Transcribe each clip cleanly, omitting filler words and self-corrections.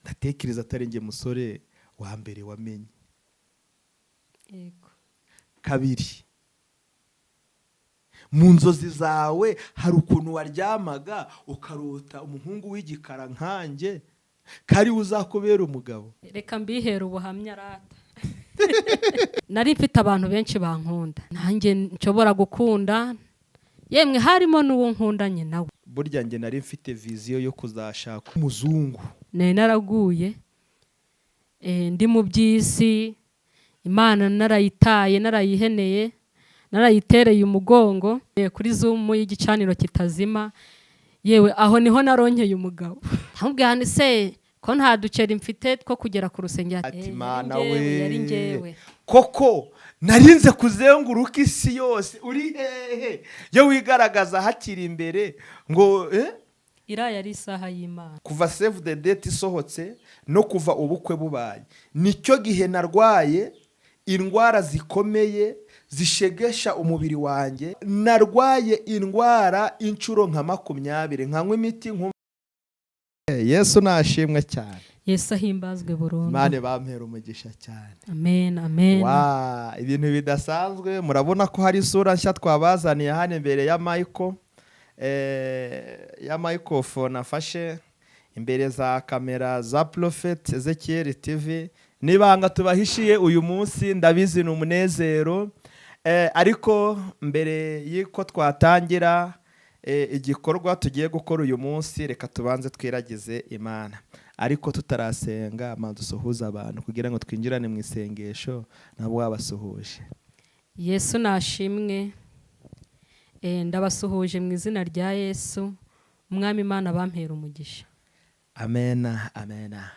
ndatekereza atari nge musore wa mbere wamenye. Yego. Kabiri, mu nzozi zawe hari ukuntu waryamaga ukarota umuhungu w'igikara nkanjye kari uzakubera umugabo. Reka mbihera ubuhamya rata. Nari mfite abantu benshi bankunda, nanjye nshobora gukunda, yemwe harimo n'uwo nkundanye nawe. Burya nge nari mfite viziyo yo kuzashaka umuzungu. Naraguye ndi mu by'isi, Imana narayitaye, narayiheneye, narayitereye umugongo kuri Zoom y'igicaniro kitazima. Yewe aho niho naronkeye umugabo. Ntabwo se ko nta duceri mfite two kugera ku rusengero. Ati Mana we, yari ngewe. Koko narinze kuzenguruka isi yose, uri hehe yo wigaragaza hakiri imbere ngo Iriya yari isaha y'Imana. Kuva Save the Date isohotse no kuva ubukwe bubaye, nicyo gihe narwaye indwara zikomeye zishegesha umubiri wanjye. Narwaye indwara inshuro nka 20, nkanywa imiti Yesu nashimwe cyane. Yesu ahimbazwe burundu. Imana bampera umugisha cyane. Amen, amen. Ibintu bidasanzwe. Murabona ko hari isura nshya twabazaniye hano imbere ya Michael. Ya microphone afashe imbere za kamera za Pr.Ezechiel TV. Nibanga tubahishiye uyu munsi, ndabizi n'umunezero. Ariko mbere y'iko twatangira igikorwa tugiye gukora uyu munsi, reka tubanze twiragize Imana. Ariko tutarasenga dusuhuza abantu kugira ngo twinjirane mu isengesho nabo wabasuhuje. Yesu nashimwe. Ndabasuhuje mu izina rya Yesu, Umwami Imana bampera umugisha. Amena, amena.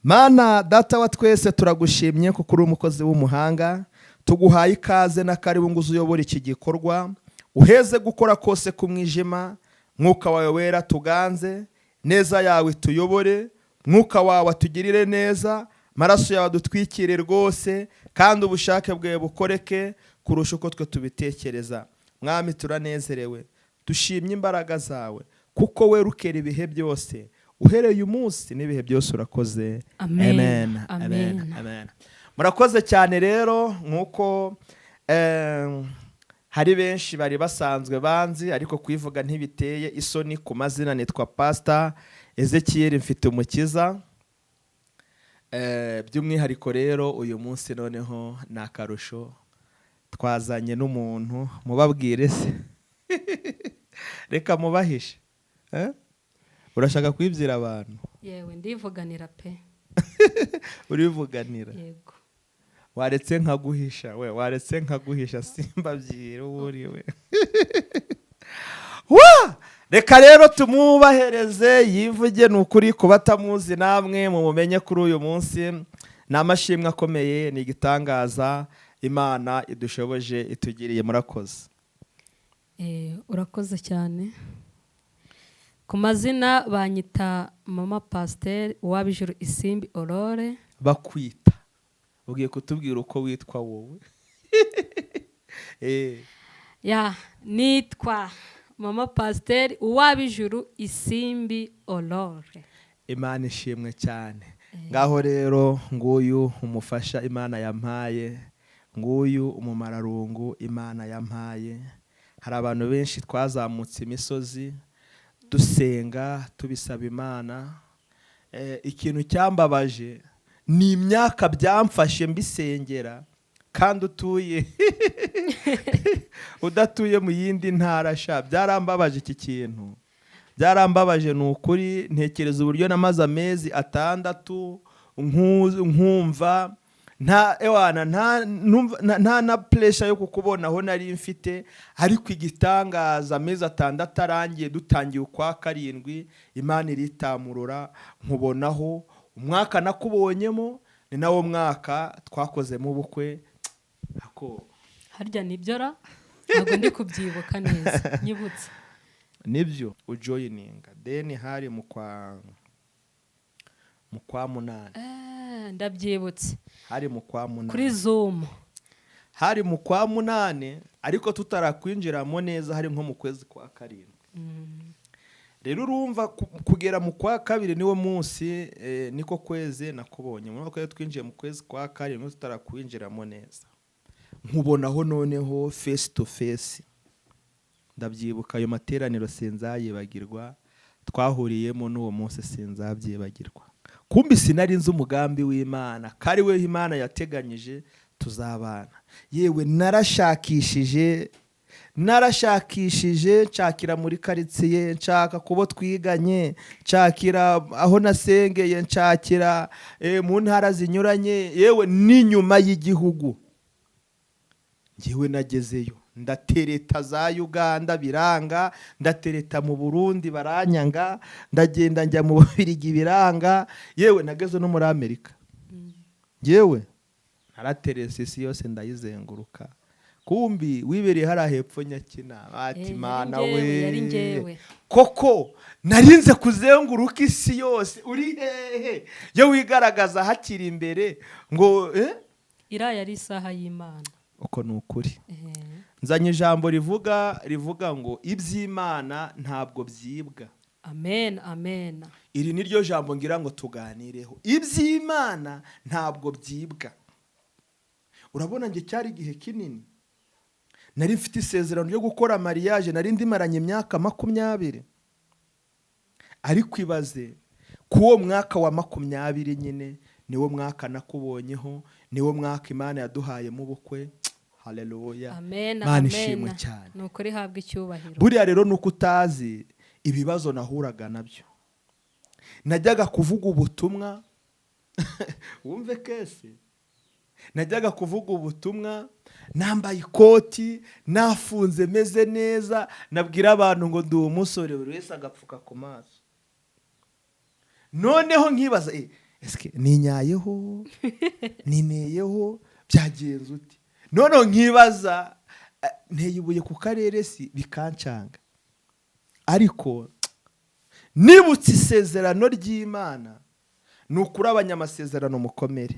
Mana data wa twese, turagushimye kuko uri umukozi w'umuhanga. Tuguhaye ikaze na karibu ngo uzuyobore iki gikorwa, uheze gukora kose ku mwijima. Mwuka wawe wera tuganze, neza yawe tuyobore. Mwuka wawe atugirire neza, maraso yawe dutwikire rwose, kandi ubushake bwawe bukoreke kurusha uko twe tubitekereza. Mwami turanezerewe, dushimye imbaraga zawe kuko we rukera ibihe byose, uhereye umunsi n'ibihe byose urakoze. Amen, amen, amen. Murakoze cyane rero, nkuko hari benshi bari basanzwe banzi, ariko kwivuga ntibiteye isoni. Ku mazina nitwa Pastor Ezechiel mfite umukiza. By'umwihariko rero uyu munsi noneho nakarusho twazanye n'umuntu, mubabwire se. Reka mubahishe. Urashaka kwibwira abantu? Yewe ndivuganira pe. Urivuganira? Yego. Waretse nkaguhisha we, waretse nkaguhisha simbabyire uburiwe. Reka rero tumubahereze yivuge n'ukuri kubatamuzi namwe mumumenye kuri uyu munsi. Namashimwe akomeye, ni igitangaza Imana idushoboje itugiriye. Murakoze. Urakoze cyane. Ku mazina banyita Mama Pasteur Uwabijuru ISIMBI Aurore. Bakwita ugiye kutubwira uko witwa wowe? Nitwa Mama Pasteur Uwabijuru ISIMBI Aurore. Imana ishimwe cyane. Ngaho rero nguyu umufasha Imana yampaye, nguyu umumararungu Imana yampaye. Hari abantu benshi twazamutse imisozi dusenga tubisaba Imana. Ikintu cyambabaje ni imyaka byamfashe mbisengera, kandi utuye udatuye mu yindi ntara sha. Byarambabaje iki kintu, byarambabaje n'ukuri. Ntekereza uburyo namaze amezi 6 nkumva nta na pressure yo kukubona aho nari mfite. Ariko igitangaza amezi 6 arangiye, dutangiye ukwa 7 Imana iritamurura nkubonaho. Umwaka nakubonyemo ni nawo mwaka twakozemo ubukwe. Harya nibyo ra? Ntabwo ndi kubyibuka neza. Nyibutse. Nibyo ujoyininga then hari mu kwa munani. Ndabyibutse. Hari mu kwa munani. Kuri Zoom. Hari mu kwa munani, ariko tutarakwinjiramo neza hari nko mu kwezi kwa 7. rero urumva kugera mu kwa kabiri niwo munsi niko kwezi nakubonye mu mwaka twinjiye mu kwezi kwa karindwi tutarakwinjiramo neza nkubonaho noneho face to face ndabyibuka ayo materaniro sinzayibagirwa twahuriyemo n'uwo munsi sinzabyibagirwa kumbi sinari nzi umugambi w'Imana kari we Imana yateganyije tuzabana yewe narashakishije nshakira muri karitsiye nshaka kubo twiganye nshakira aho nasengeye nshakira mu ntara zinyuranye yewe n'inyuma y'igihugu ngewe nagezeyo ndatereta za Uganda biranga ndatereta mu Burundi baranyanga ndagenda njya mu Bubiligi biranga yewe nageze no muri Amerika yewe naraterese isi yose ndayizenguruka kumbi wibereye hari hepfo Nyakina ati Mana we koko narinze kuzenguruka isi yose uri hehe yo wigaragaza hakiri imbere ngo iraya ari isaha y'Imana uko nukuri nzanye ijambo rivuga ngo iby'Imana ntabwo byibwa. Amen, amen. Iri ni ryo jambo ngira ngo tuganireho. Iby'Imana ntabwo byibwa. Urabona nge cyari igihe kinini nari mfite isezerano ryo gukora mariage, nari ndimaranye imyaka 20, ariko ibaze kuwo mwaka wa 20 nyine niwo mwaka nakubonyeho, niwo mwaka Imana yaduhaye mu bukwe. Haleluya. Amen, Mana ishimwe cyane. Nukuri habwa icyubahiro. Buriya rero nuko utazi ibibazo nahuraga nabyo. Najyaga kuvuga ubutumwa wumve kese. Najyaga kuvuga ubutumwa nambaye ikoti, nafunze meze neza, nabwira abantu ngo ndi umusore buri wese agapfuka ku maso. Noneho nkibaza eske ninyayeho nineyeho byagenze uti. Noneho nkibaza nteyibuye ku karere si bikancanga. Ariko nibutse isezerano ry'Imana nukuri abanyamasezerano mukomere.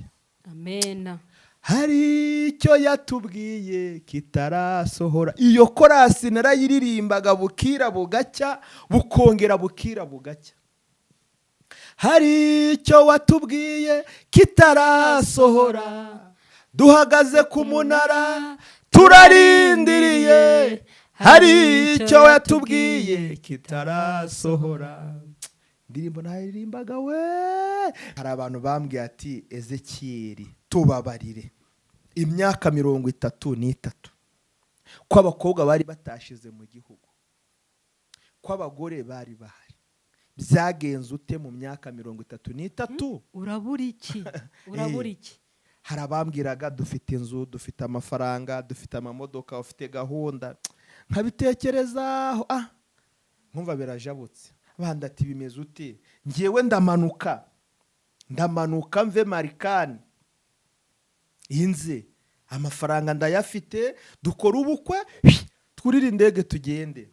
Amen. Hari icyo yatubwiye kitarasohora. Iyo korasi narayiririmbaga bukira bugacya, bukongera bukira bugacya. Hari icyo watubwiye kitarasohora, duhagaze ku munara turarindiriye. Hari icyo watubwiye kitarasohora. Ndirimbo naririmbaga we. Hari abantu bambwiye ati Ezechiel tubabarire imyaka 33 ko abakobwa bari batashize mu gihugu, ko abagore bari bahari, byagenze ute mu myaka 33? Urabura iki? Urabura iki? Hari abambwiraga dufite inzu, dufite amafaranga, dufite amamodoka, ufite gahunda. Nkabitekerezaho nkumva birajabutse. Banda ati bimeze ute? Ngewe ndamanuka mve Marikani inze amafaranga ndayafite, dukora ubukwe twurira indege tugende.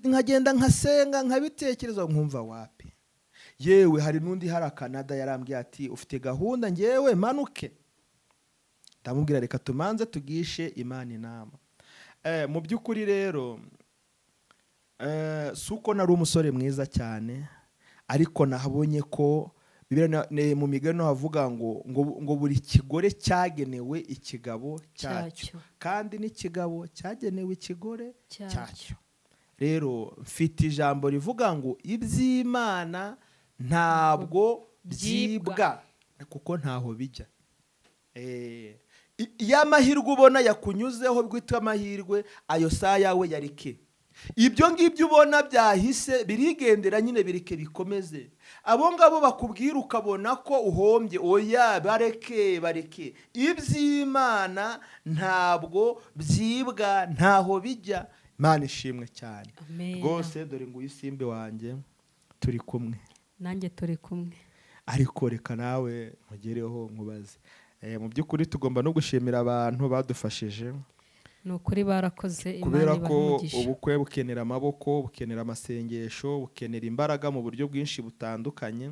Nkagenda nkasenga nkabitekereza nkumva wapi. Yewe hari nundi hari Canada yarambwiye ati ufite gahunda ngewe manuke. Ndamubwira reka tumanze tugishe Imana inama. Mu byukuri rero suko nari umusore mwiza cyane, ariko nahabonye ko mu migano havuga ngo buri kigore cyagenewe ikigabo cyacyo, kandi n'ikigabo cyagenewe ikigore cyacyo. Rero mfite ijambo rivuga ngo iby'Imana ntabwo byibwa, kuko ntaho bijya. Iyo amahirwe ubona yakunyuzeho bwitwa amahirwe, ayo saa yawe yarike. Ibyo ngibyo ubona byahise birigendera nyine birike bikomeze. Abo ngabo bakubwira ukabona ko uhombye, oya bareke. Iby'Imana ntabwo byibwa, ntaho bijya. Imana ishimwe cyane. Rwose dore ngo ISIMBI wanjye turi kumwe. Nanjye turi kumwe. Ariko reka nawe nkugereho nkubaze. Mu by'ukuri tugomba no gushimira abantu badufashije. Nukuri barakoze, Imana kubera ko ibamugisha. ubukwe bukenera amaboko, bukenera amasengesho, bukenera imbaraga mu buryo bwinshi butandukanye.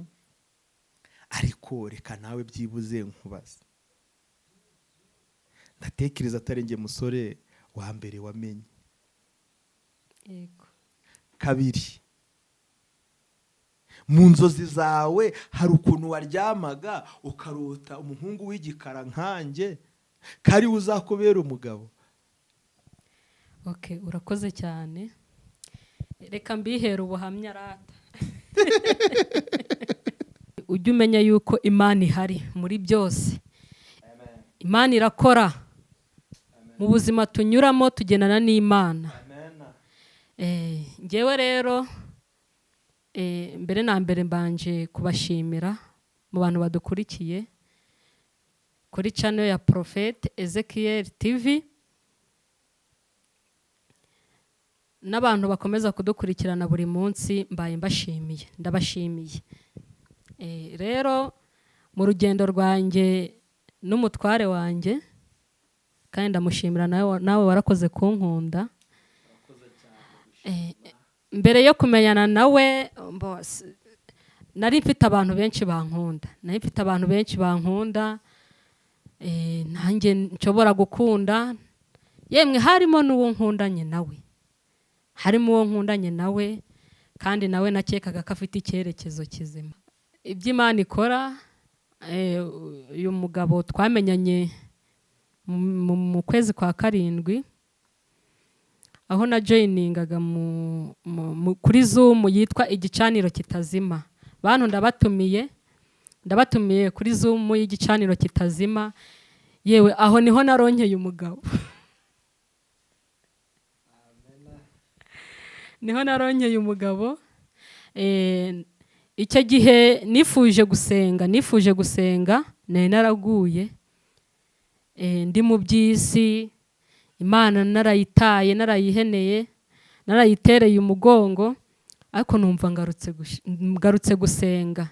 Ariko reka nawe byibuze nkubaze. Ndatekereza atari nge musore wa mbere wamenye. Yego. kabiri, mu nzozi zawe hari ukuntu waryamaga ukarota umuhungu w'igikara nkanjye kari uzakubera umugabo? Okay, urakoze cyane. Reka mbihera ubuhamya rata. Ujye umenya yuko Imana ihari muri byose. Amen. Imana irakora. Amen. Mu buzima tunyuramo tugendana n'Imana. Ngewe rero mbere na mbere mbanje kubashimira mu bantu badukurikiye kuri channel ya Pr.Ezechiel TV, n'abantu bakomeza kudukurikirana buri munsi mbaye mbashimiye, ndabashimiye. Rero mu rugendo rwanjye n'umutware wanjye, kandi ndamushimira nawe warakoze kunkunda. Mbere yo kumenyana nawe nari mfite abantu benshi bankunda, nanjye nshobora gukunda, yemwe harimo n'uwo nkundanye nawe, kandi nawe nakekaga ko afite icyerekezo kizima. Ibyo Imana ikora, uyu mugabo twamenyanye mu kwezi kwa karindwi, aho na joiningaga kuri Zoom yitwa igicaniro kitazima. Bantu ndabatumiye kuri Zoom y'igicaniro kitazima, yewe aho niho naronkeye umugabo. Niho naronkeye umugabo. Icyo gihe nifuje gusenga, nari naraguye, ndi mu by'isi, Imana narayitaye, narayiheneye, narayitereye umugongo, ariko numva ngarutse gusenga,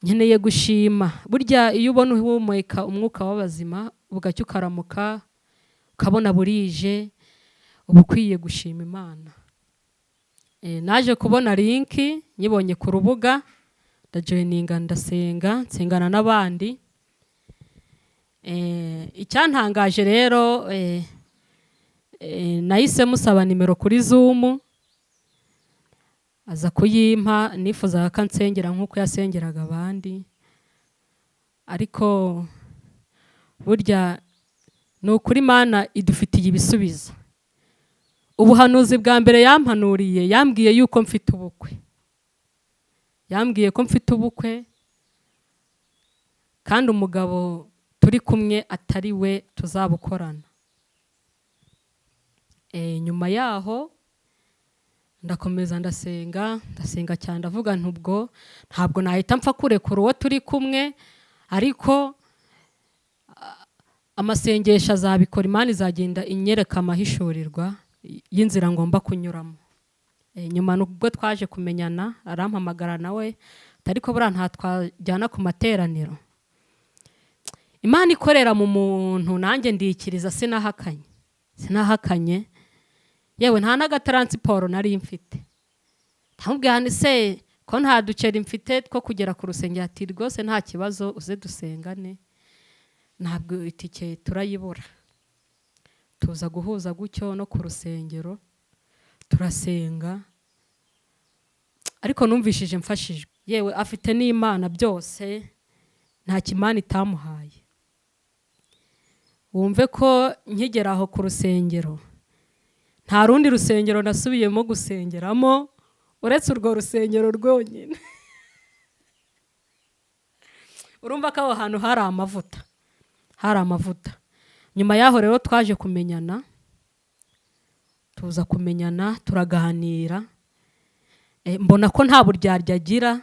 nkeneye gushima. Burya iyo ubona uhumeka umwuka w'abazima ugacyo ukaramuka ukabona burije, uba ukwiye gushima Imana. Naje kubona linki, nyibonye ku rubuga, ndajoininga, nsengana n'abandi. Icyantangaje rero, nahise musaba nimero kuri Zoom, aza kuyimpa. Nifuzaga ko ansengera nk'uko yasengeraga abandi, ariko burya ni ukuri Imana idufitiye ibisubizo. Ubuhanuzi bwa mbere yampanuriye, yambwiye yuko mfite ubukwe, kandi umugabo turi kumwe atari we tuzabukorana. Nyuma yaho ndakomeza ndasenga cyane, ndavuga ntubwo ntabwo nahita mpfa kurekura uwo turi kumwe, ariko amasengesho azabikora, Imana izagenda inyereka amahishurirwa y'inzira ngomba kunyuramo. Nyuma nubwo twaje kumenyana, arampamagara nawe, ariko buriya nta twajyana ku materaniro. Imana ikorera mu muntu, nanjye ndikiriza, sinahakanye, yewe nta n'agataransiporo nari mfite. Ndamubwira nti se ko nta duceri mfite two kugera ku rusengero? Ati rwose nta kibazo, uze dusengane, ntabwo itike turayibura. Tuza guhuza gutyo no ku rusengero turasenga, ariko numvishije mfashijwe. Yewe afite n'Imana byose, nta kimana itamuhaye. Wumve ko nkigera aho ku rusengero, nta rundi rusengero nasubiyemo gusengeramo uretse urwo rusengero rwonyine. Urumva ko aho hantu hari amavuta. Nyuma yaho rero twaje kumenyana, turaganira, mbona ko nta buryarya agira,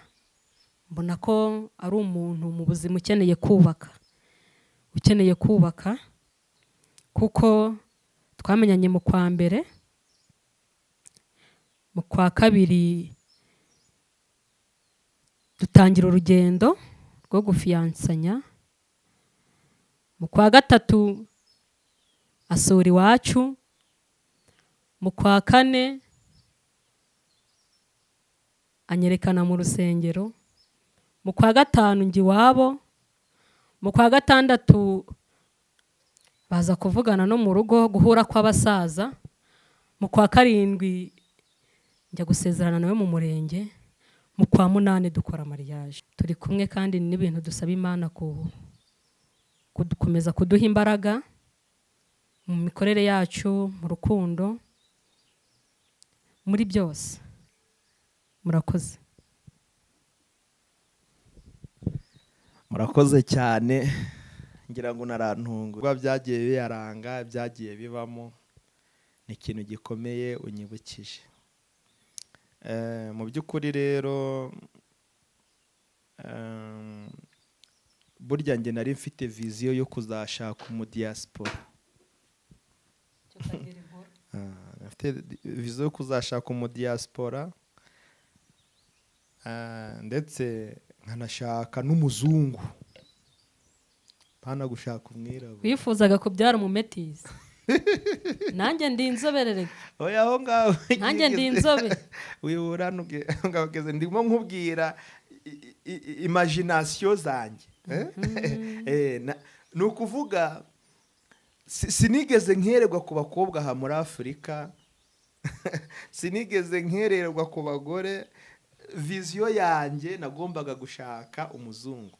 mbona ko ari umuntu mu buzima ukeneye kubaka, kuko twamenyanye mu kwa mbere, mu kwa kabiri dutangira urugendo rwo gufiyansanya, mu kwa gatatu asura iwacu, mu kwa kane anyerekana mu rusengero, mu kwa gatanu njye iwabo, mu kwa gatandatu baza kuvugana no mu rugo, guhura kw'abasaza, mu kwa karindwi njya gusezerana nawe mu murenge mu kwa munani dukora mariage. Turi kumwe kandi n'ibintu dusaba Imana kudukomeza kuduha imbaraga mu mikorere yacu, mu rukundo, muri byose. Murakoze. Murakoze cyane, ngira ngo narantungu kuba byagiye biyaranga, byagiye bibamo, ni ikintu gikomeye unyibukije. Mu by'ukuri rero burya njye nari mfite viziyo yo kuzashaka umudiyasipora. Mfite viziyo yo kuzashaka umudiyasipora, ndetse nkanashaka n'umuzungu, pana gushaka umwirabura. Wifuzaga kubyara umumetisi? Nanjye ndi inzoberere. Oya, aho ngaho nanjye ndi inzobe. Wibura ngabageze ndimo nkubwira imagination zanjye. Ni ukuvuga sinigeze nkererwa ku bakobwa aha muri Afurika, sinigeze nkererwa ku bagore. Viziyo yanjye nagombaga gushaka umuzungu.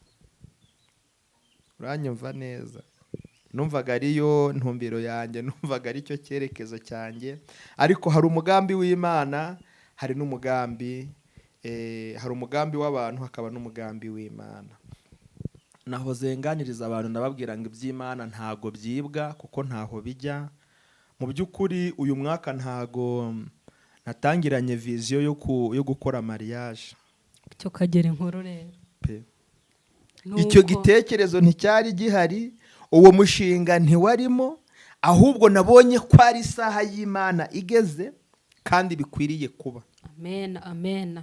Uranyumva neza? Numvaga ariyo ntumbiro yanjye, numvaga ari cyo cyerekezo cyanjye. Ariko hari umugambi w'Imana, hari n'umugambi hari umugambi w'abantu, hakaba n'umugambi w'Imana. Nahoze nganiriza abantu ndababwira ngo iby'Imana ntago byibwa kuko ntaho bijya. Mu by'ukuri uyu mwaka ntago natangiranye viziyo yo gukora mariage. Cyo kagera inkuru rero. Icyo gitekerezo nticyari gihari, uwo mushinga ntiwarimo, ahubwo nabonye ko ari isaha y'Imana igeze kandi bikwiriye kuba. Amen, amen.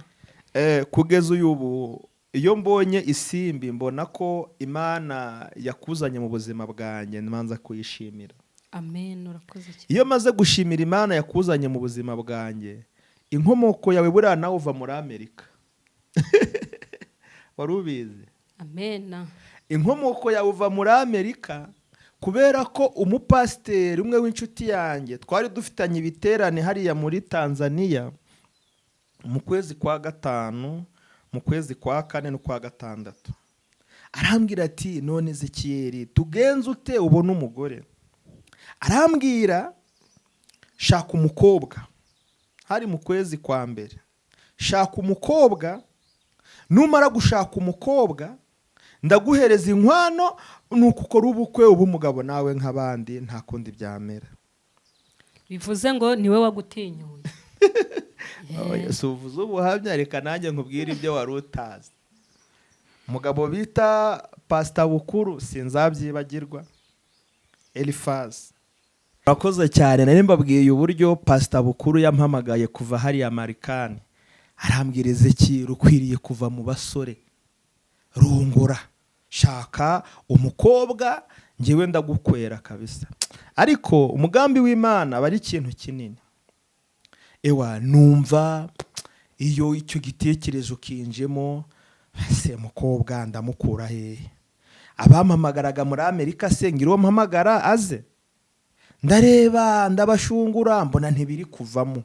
Kugeza ubu iyo mbonye ISIMBI mbona ko Imana yakuzanye mu buzima bwanjye, nmanza kuyishimira. Amen, urakoze cyane. Iyo maze gushimira Imana yakuzanye mu buzima bwanjye, inkomoko yawe buriya nawe uva muri Amerika. Wari ubizi? Amen. Inkomoko yawe uva muri Amerika, kubera ko umupasiteri umwe w'inshuti yanjye twari dufitanye ibiterane hariya muri Tanzania mu kwezi kwa gatanu, mu kwezi kwa kane no kwa gatandatu. Arambwira ati none Ezechiel tugenze ute ubona umugore? Arambwira shaka umukobwa. Hari mu kwezi kwa mbere. Shaka umukobwa, numara gushaka umukobwa ndaguhereza inkwano, nuko ukora ubukwe ubu umugabo nawe nk'abandi, nta kundi byamera. Bivuze ngo niwe wagutinyuye. Yesu uvuze ubuhamya, reka nanjye nkubwire ibyo wari utazi. Umugabo bita Pastor Bukuru, sinzabyibagirwa, Elifaz. Urakoze cyane, nari mbabwiye uburyo Pastor Bukuru yampamagaye kuva hariya Marikani. Arambwira Ezechiel ukwiriye kuva mu basore, rungura, shaka umukobwa, njyewe ndagukwera kabisa. Ariko umugambi w'Imana aba ari ikintu kinini. Ewa numva iyo icyo gitekerezo kinjemo, se mukobwa ndamukura hehe? Abampamagaraga muri Amerika se ngira uwo mpamagara aze? Ndareba ndabashungura mbona ntibiri kuvamo.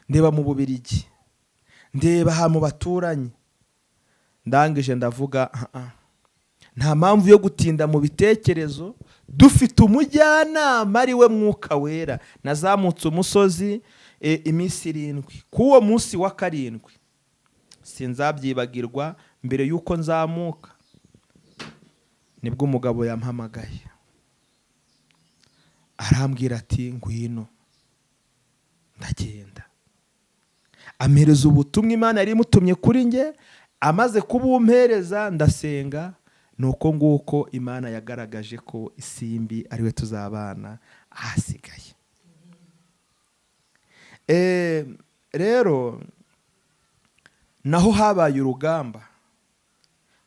Ndeba mu Bubiligi, ndeba ha mu baturanyi, ndangije ndavuga nta mpamvu yo gutinda mu bitekerezo, dufite umujyanama ari we Mwuka Wera. Nazamutse umusozi iminsi 7, kuwo munsi wa 7 sinzabyibagirwa, mbere yuko nzamuka nibwo umugabo yampamagaye. Arambwira ati ngwino. Ndagenda, ampereza ubutumwa Imana yari imutumye kuri nge. Amaze kubumpereza ndasenga, nuko nguko Imana yagaragaje ko ISIMBI ariwe tuzabana ahasigaye. Rero naho habaye urugamba,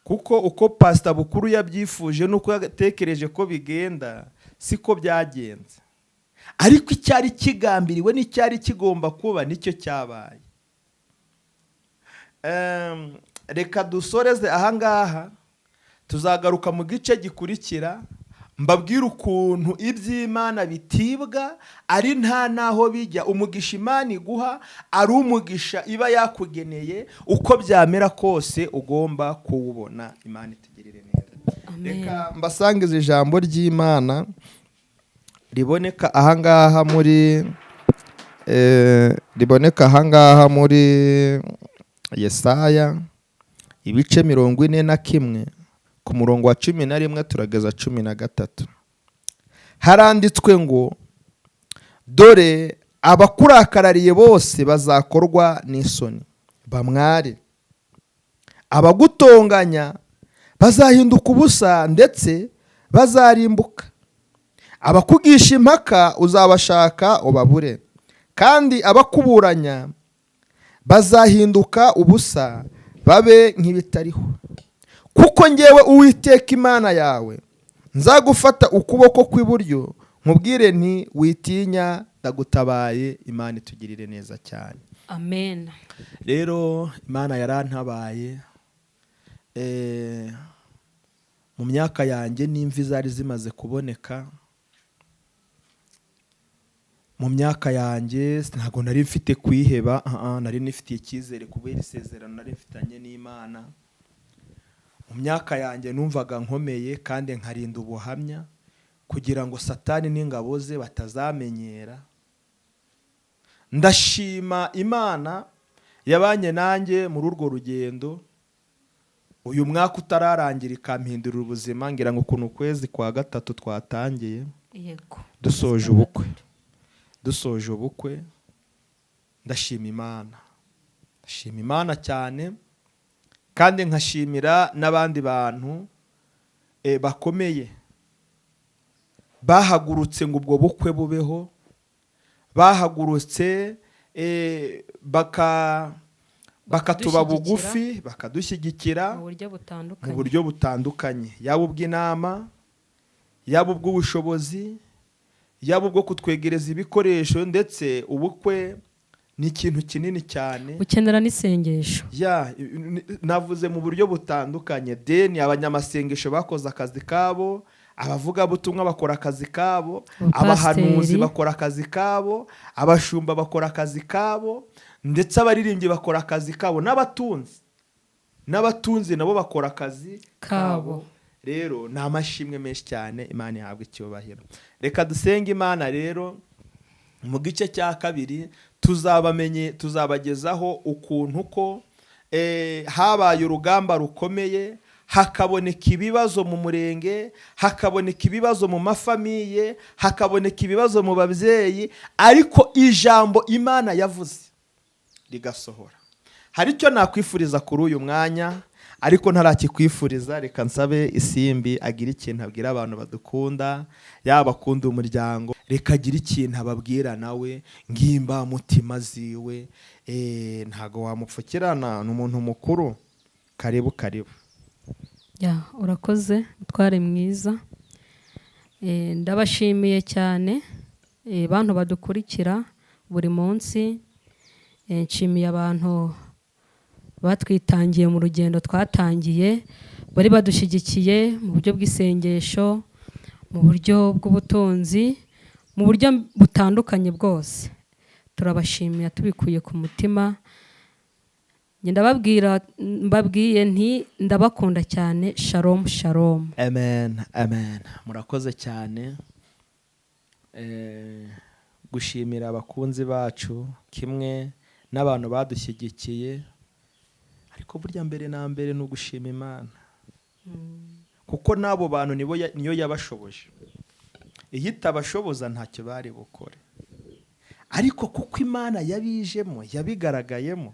kuko uko Pastor Bukuru yabyifuje nuko yatekereje ko bigenda siko byagenze. Ariko icyari kigambiriwe n'icyari kigomba kuba nicyo cyabaye. Reka dusoreze ahangaha, tuzagaruka mu gice gikurikira mbabwire ukuntu iby'Imana bitibwa ari nta naho bijya. Umugisha Imana iguha ari umugisha iba yakugeneye, uko byamera kose ugomba kuwubona. Imana itugirire neza. Reka mbasangize ijambo ry'Imana riboneka ahangaha muri Yesaya ibice 41 ku murongo wa 11 turageza 13. Haranditswe ngo, dore abakurakarariye bose bazakorwa n'isoni bamware, abagutonganya bazahinduka ubusa ndetse bazarimbuka, abakugisha impaka uzabashaka ubabure, kandi abakuburanya bazahinduka ubusa babe nk'ibitariho. Kuko njyewe Uwiteka Imana yawe nzagufata ukuboko kw'iburyo nkubwire nti witinya, ndagutabaye. Imana itugirire neza cyane. Amen. Rero Imana yarantabaye mu myaka yanjye n'imvi zari zimaze kuboneka. Mu myaka yanjye ntabwo nari mfite kwiheba, nari nifitiye icyizere kubera isezerano nari mfitanye n'Imana. Mu myaka yanjye numvaga nkomeye kandi nkarinda ubuhamya kugira ngo Satani n'ingabo ze batazamenyera. Ndashima Imana yabanye nanjye muri urwo rugendo. Uyu mwaka utararangira ikampindurira ubuzima, ngira ngo kuno kwezi kwa 3 twatangiye dusoje ubukwe. Ndashima Imana cyane, kandi nkashimira n'abandi bantu bakomeye bahagurutse ngo ubwo bukwe bubeho. Bahagurutse bakatuba bugufi, bakadushyigikira mu buryo butandukanye, yaba ubw'inama, yaba ubw'ubushobozi, yaba ubwo kutwegereza ibikoresho. Ndetse ubukwe ni ikintu kinini cyane, ukenera n'isengesho. Navuze mu buryo butandukanye. Deni abanyamasengesho bakoze akazi kabo, abavugabutumwa bakora akazi kabo, abahanuzi bakora akazi kabo, abashumba bakora akazi kabo, ndetse abaririmbyi bakora akazi kabo, n'abatunzi nabo bakora akazi kabo. Rero ni amashimwe menshi cyane. Imana ihabwe icyubahiro. Reka dusenge Imana. Rero mu gice cya 2 tuzabagezaho ukuntu ko habaye urugamba rukomeye, hakaboneka ibibazo mu murenge, hakaboneka ibibazo mu mafamiye, hakaboneka ibibazo mu babyeyi, ariko ijambo Imana yavuze rigasohora. Hari icyo nakwifuriza kuri uyu mwanya, ariko ntarakikwifuriza. Reka nsabe Isimbi agira ikintu abwira abantu badukunda, yaba akunda umuryango. Reka agira ikintu ababwira nawe ngimba mutima ziwe. Ntago wamupfukirana, ni umuntu mukuru. Karibu. Urakoze mutware mwiza. Ndabashimiye cyane bantu badukurikira buri munsi. Nshimiye abantu batwitangiye mu rugendo twatangiye, bari badushyigikiye mu buryo bw'isengesho, mu buryo bw'ubutunzi, mu buryo butandukanye bwose. Turabashimiye tubikuye ku mutima. Mbabwiye nti ndabakunda cyane. Shalom Shalom. Amen. Murakoze cyane. Gushimira abakunzi bacu kimwe n'abantu badushyigikiye, ariko burya mbere na mbere ni ugushima Imana, kuko n'abo bantu niyo yabashoboje. Iyo itabashoboza ntacyo bari bukore, ariko kuko Imana yabijemo, yabigaragayemo,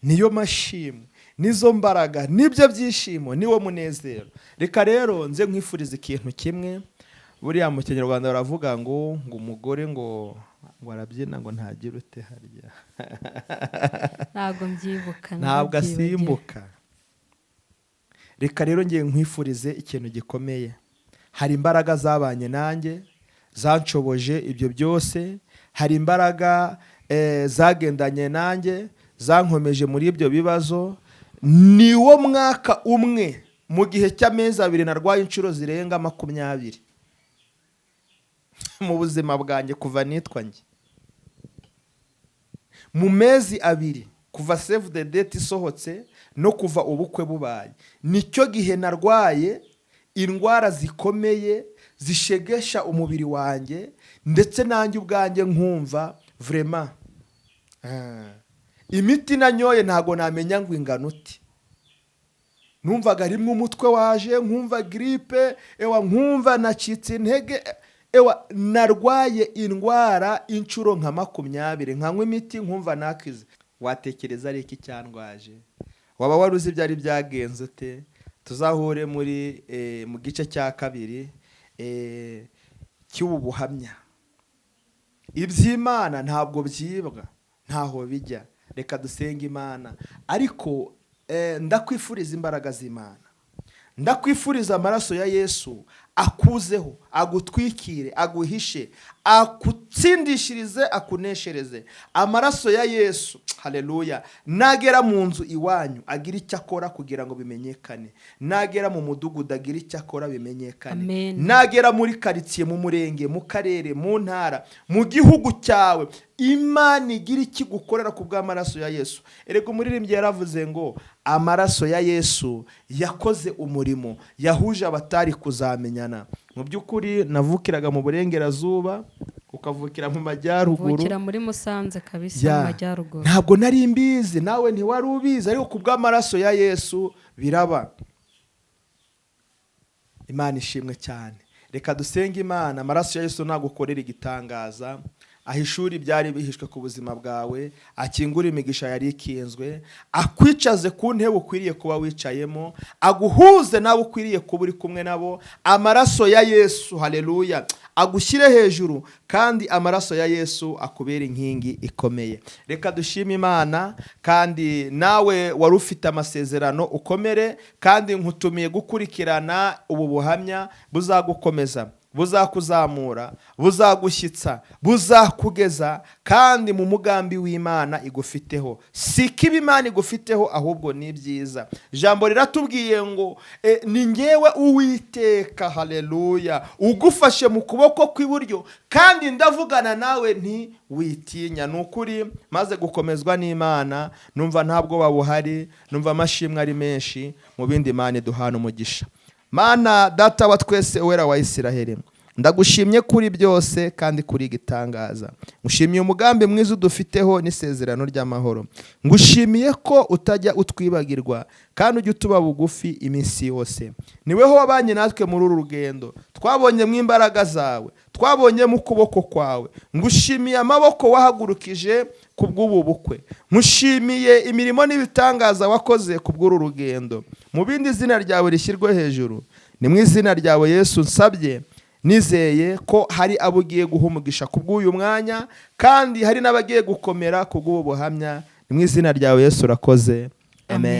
niyo mashimwe, nizo mbaraga, nibyo byishimo, niwo munezero. Reka rero nze nkwifuriza ikintu kimwe. Buriya mu Kinyarwanda baravuga ngo umugore ngo arabyina ngo ntagira ute harya. Ntabwo mbyibuka. Ntabwo asimbuka. Reka rero ngiye nkwifurize ikintu gikomeye. Hari imbaraga zabanye nanjye, zanshoboje ibyo byose. Hari imbaraga zagendanye nanjye, zankomeje muri ibyo bibazo. Niwo mwaka umwe mu gihe cy'amezi 2 narwaye inshuro zirenga 20. mu buzima bwanjye kuva nitwa njye. Mu mezi 2 kuva save the date isohotse no kuva ubukwe bubaye, nicyo gihe narwaye indwara zikomeye zishegesha umubiri wanjye, ndetse nanjye ubwanjye nkumva vraiment imiti nanyoye ntago namenya ngo ingano uti. Numvaga rimwe umutwe waje, nkumva grippe, nkumva nacitse intege, narwaye indwara inshuro nka 20, nkanywa imiti nkumva nakize. Watekereza ari iki cyandwaje? Waba waruzi byari byagenze ute? Tuzahure mu gice cya 2 cy'ubu buhamya. Iby'Imana ntabwo byibwa, ntaho bijya. Reka dusenge Imana. Ariko ndakwifuriza imbaraga z'Imana, ndakwifuriza amaraso ya Yesu akuzeho, agutwikire, aguhishe, akutsindishirize, akuneshereze. Amaraso ya Yesu, haleluya, nagera mu nzu iwanyu agira icyo akora kugira ngo bimenyekane, nagera mu mudugudu agira icyo akora bimenyekane, nagera muri karitsiye, mu murenge, mu karere, mu ntara, mu gihugu cyawe, Imana igira iki gukorera ku bw'amaraso ya Yesu. Erega umuririmbyi yaravuze ngo amaraso ya Yesu yakoze umurimo, yahuje abatari kuzamenyana. Mu by'ukuri navukiraga mu burengerazuba, ukavukira mu majyaruguru, ukavukira muri Musanze kabisa mu majyaruguru. Ntabwo nari mbizi, nawe ntiwari ubizi, ariko ku bw'amaraso ya Yesu biraba. Imana ishimwe cyane. Reka dusenge Imana. Amaraso ya Yesu nagukorera igitangaza, ahishuri byari bihishwe ku buzima bwawe, akingura imigisha yari ikinzwe, akwicaze ku ntebe ukwiriye kuba wicayemo, aguhuze nawe ukwiriye kuba uri kumwe nabo. Amaraso ya Yesu, haleluya, agushyire hejuru, kandi amaraso ya Yesu akubera inkingi ikomeye. Reka dushime Imana. Kandi nawe wari ufite amasezerano ukomere, kandi nkutumiye gukurikirana ubu buhamya buzagukomeza, buzakuzamura, buzagushyitsa, buzakugeza kandi mu mugambi w'Imana igufiteho. Siko Imana igufiteho ahubwo ni byiza. Jambo riratubwiye ngo ni ngewe Uwiteka, haleluya, ugufashe mu kuboko kw'iburyo, kandi ndavugana nawe nti witinya. Nukuri maze gukomezwa n'Imana, numva ntabwo babuhari, numva amashimwe ari menshi. Mu bindi Imana iduhane umugisha. Mana data wa twese, uwera wa Isiraheli, ndagushimye kuri byose kandi kuri igitangaza. Ngushimiye umugambi mwiza udufiteho n'isezerano ry'amahoro. Ngushimiye ko utajya utwibagirwa kandi ujya utuba bugufi iminsi yose. Niweho wabanye natwe muri uru rugendo, twabonye mu imbaraga zawe, twabonye mu kuboko kwawe. Ngushimiye amaboko wahagurukije ku bw'ubu bukwe, ngushimiye imirimo n'ibitangaza wakoze ku bw'uru rugendo. Mu bindi izina ryawe rishyirwe hejuru. Ni mu izina ryawe Yesu nsabye, nizeye ko hari abo ugiye guha umugisha ku bw'uyu mwanya, kandi hari n'abagiye gukomera ku bw'ubu buhamya. Ni mu izina ryawe Yesu urakoze, amen.